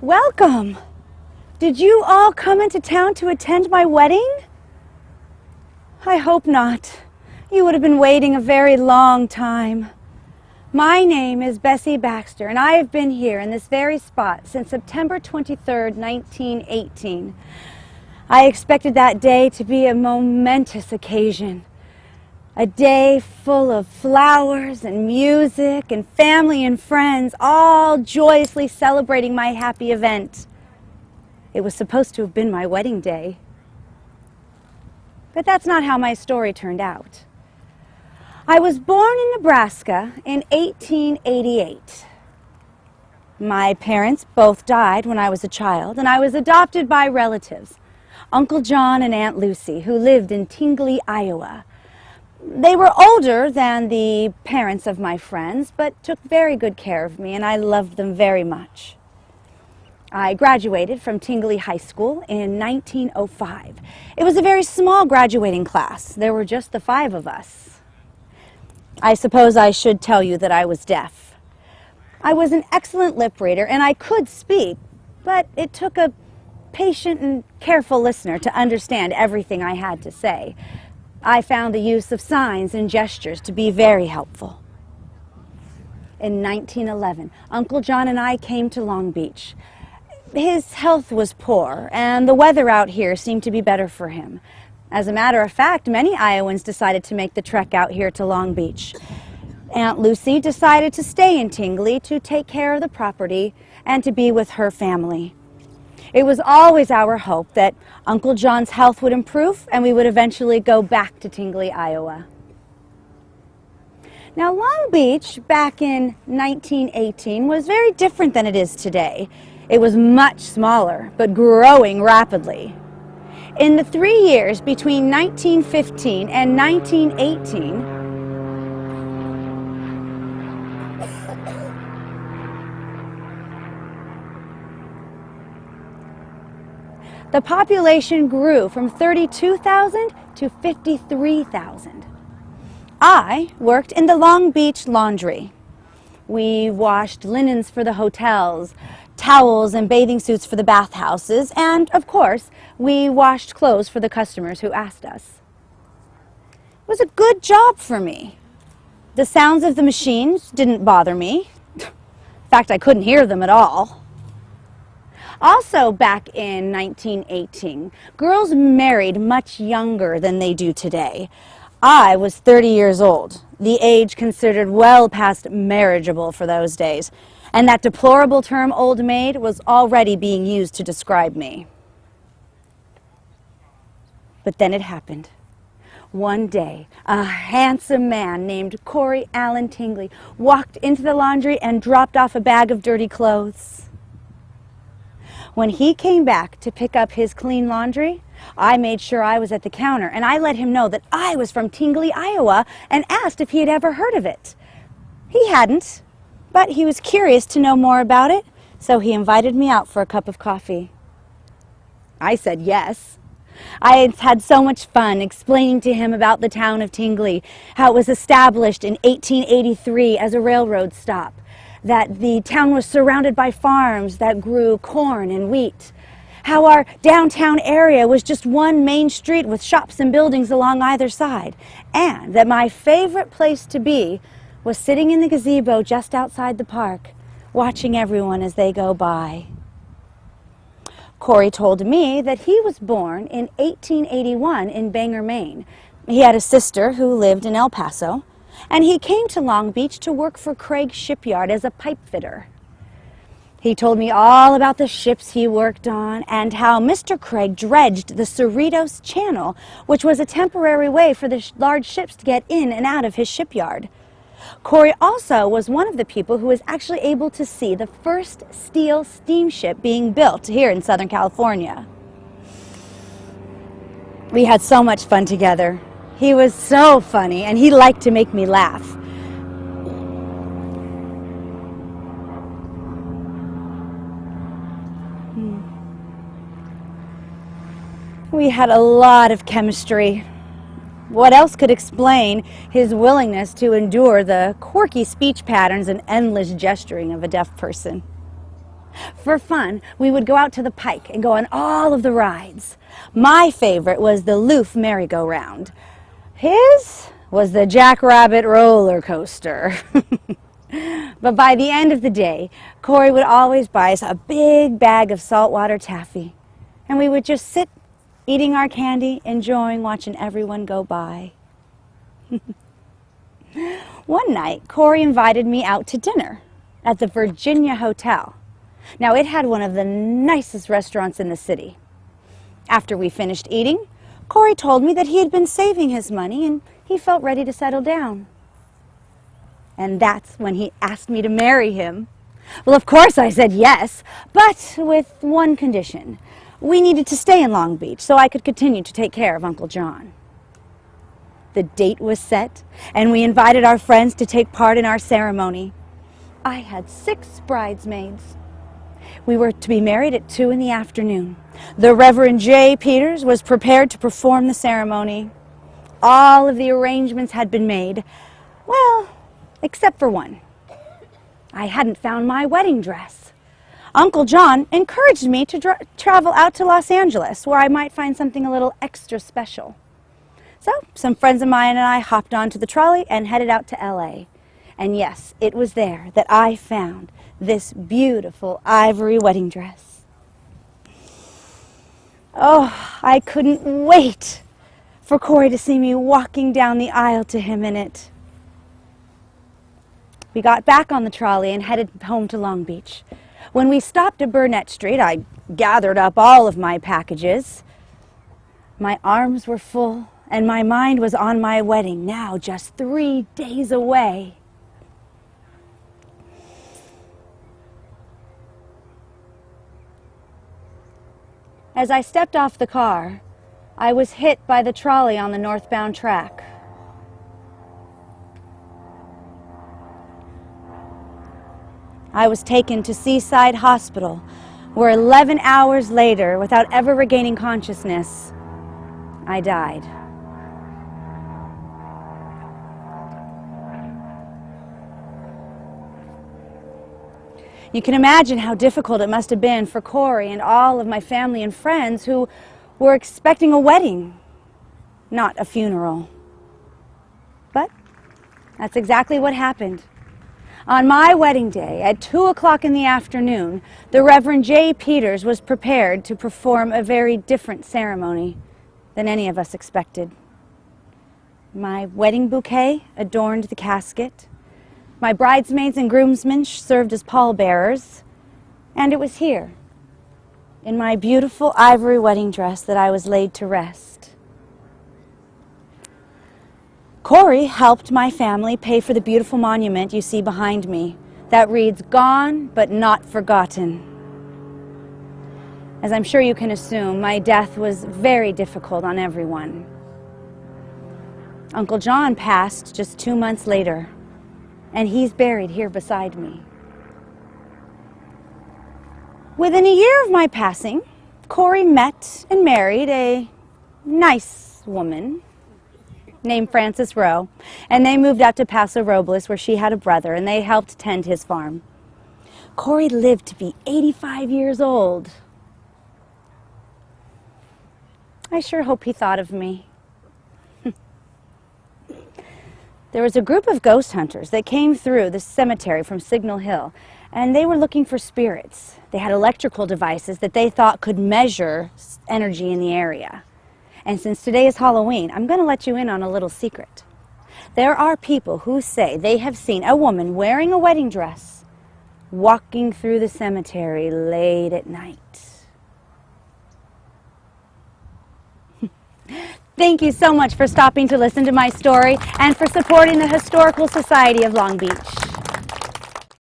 Welcome! Did you all come into town to attend my wedding? I hope not. You would have been waiting a very long time. My name is Bessie Baxter, and I have been here in this very spot since September 23rd, 1918. I expected that day to be a momentous occasion. A day full of flowers and music and family and friends, all joyously celebrating my happy event. It was supposed to have been my wedding day. But that's not how my story turned out. I was born in Nebraska in 1888. My parents both died when I was a child, and I was adopted by relatives, Uncle John and Aunt Lucy, who lived in Tingley, Iowa. They were older than the parents of my friends, but took very good care of me, and I loved them very much. I graduated from Tingley High School in 1905. It was a very small graduating class. There were just the 5 of us. I suppose I should tell you that I was deaf. I was an excellent lip reader, and I could speak, but it took a patient and careful listener to understand everything I had to say. I found the use of signs and gestures to be very helpful. In 1911, Uncle John and I came to Long Beach. His health was poor, and the weather out here seemed to be better for him. As a matter of fact, many Iowans decided to make the trek out here to Long Beach. Aunt Lucy decided to stay in Tingley to take care of the property and to be with her family. It was always our hope that Uncle John's health would improve and we would eventually go back to Tingley, Iowa. Now, Long Beach back in 1918 was very different than it is today. It was much smaller, but growing rapidly. In the 3 years between 1915 and 1918, the population grew from 32,000 to 53,000. I worked in the Long Beach laundry. We washed linens for the hotels, towels and bathing suits for the bathhouses, and, of course, we washed clothes for the customers who asked us. It was a good job for me. The sounds of the machines didn't bother me. In fact, I couldn't hear them at all. Also, back in 1918, girls married much younger than they do today. I was 30 years old, the age considered well past marriageable for those days, and that deplorable term old maid was already being used to describe me. But then it happened. One day, a handsome man named Corey Allen Tingley walked into the laundry and dropped off a bag of dirty clothes. When he came back to pick up his clean laundry, I made sure I was at the counter, and I let him know that I was from Tingley, Iowa, and asked if he had ever heard of it. He hadn't, but he was curious to know more about it, so he invited me out for a cup of coffee. I said yes. I had so much fun explaining to him about the town of Tingley, how it was established in 1883 as a railroad stop, that the town was surrounded by farms that grew corn and wheat, how our downtown area was just one main street with shops and buildings along either side, and that my favorite place to be was sitting in the gazebo just outside the park, watching everyone as they go by. Corey told me that he was born in 1881 in Bangor, Maine. He had a sister who lived in El Paso, and he came to Long Beach to work for Craig Shipyard as a pipe fitter. He told me all about the ships he worked on and how Mr. Craig dredged the Cerritos Channel, which was a temporary way for the large ships to get in and out of his shipyard. Corey also was one of the people who was actually able to see the first steel steamship being built here in Southern California. We had so much fun together. He was so funny, and he liked to make me laugh. We had a lot of chemistry. What else could explain his willingness to endure the quirky speech patterns and endless gesturing of a deaf person? For fun, we would go out to the pike and go on all of the rides. My favorite was the Loof merry-go-round. His was the Jackrabbit roller coaster. But by the end of the day, Corey would always buy us a big bag of saltwater taffy. And we would just sit eating our candy, enjoying watching everyone go by. One night, Corey invited me out to dinner at the Virginia Hotel. Now, it had one of the nicest restaurants in the city. After we finished eating, Corey told me that he had been saving his money and he felt ready to settle down. And that's when he asked me to marry him. Well, of course I said yes, but with one condition. We needed to stay in Long Beach so I could continue to take care of Uncle John. The date was set, and we invited our friends to take part in our ceremony. I had 6 bridesmaids. We were to be married at 2 in the afternoon. The Reverend J. Peters was prepared to perform the ceremony. All of the arrangements had been made, well, except for one. I hadn't found my wedding dress. Uncle John encouraged me to travel out to Los Angeles, where I might find something a little extra special. So, some friends of mine and I hopped onto the trolley and headed out to L.A. And yes, it was there that I found this beautiful ivory wedding dress. Oh, I couldn't wait for Corey to see me walking down the aisle to him in it. We got back on the trolley and headed home to Long Beach. When we stopped at Burnett Street, I gathered up all of my packages. My arms were full, and my mind was on my wedding, now just 3 days away. As I stepped off the car, I was hit by the trolley on the northbound track. I was taken to Seaside Hospital, where 11 hours later, without ever regaining consciousness, I died. You can imagine how difficult it must have been for Corey and all of my family and friends who were expecting a wedding, not a funeral. But that's exactly what happened. On my wedding day, at 2 o'clock in the afternoon, the Reverend J. Peters was prepared to perform a very different ceremony than any of us expected. My wedding bouquet adorned the casket. My bridesmaids and groomsmen served as pallbearers, and it was here, in my beautiful ivory wedding dress, that I was laid to rest. Corey helped my family pay for the beautiful monument you see behind me that reads, "Gone but not forgotten." As I'm sure you can assume, my death was very difficult on everyone. Uncle John passed just 2 months later, and he's buried here beside me. Within a year of my passing, Corey met and married a nice woman named Frances Rowe, and they moved out to Paso Robles, where she had a brother, and they helped tend his farm. Corey lived to be 85 years old. I sure hope he thought of me. There was a group of ghost hunters that came through the cemetery from Signal Hill, and they were looking for spirits. They had electrical devices that they thought could measure energy in the area. And since today is Halloween, I'm going to let you in on a little secret. There are people who say they have seen a woman wearing a wedding dress walking through the cemetery late at night. Thank you so much for stopping to listen to my story and for supporting the Historical Society of Long Beach.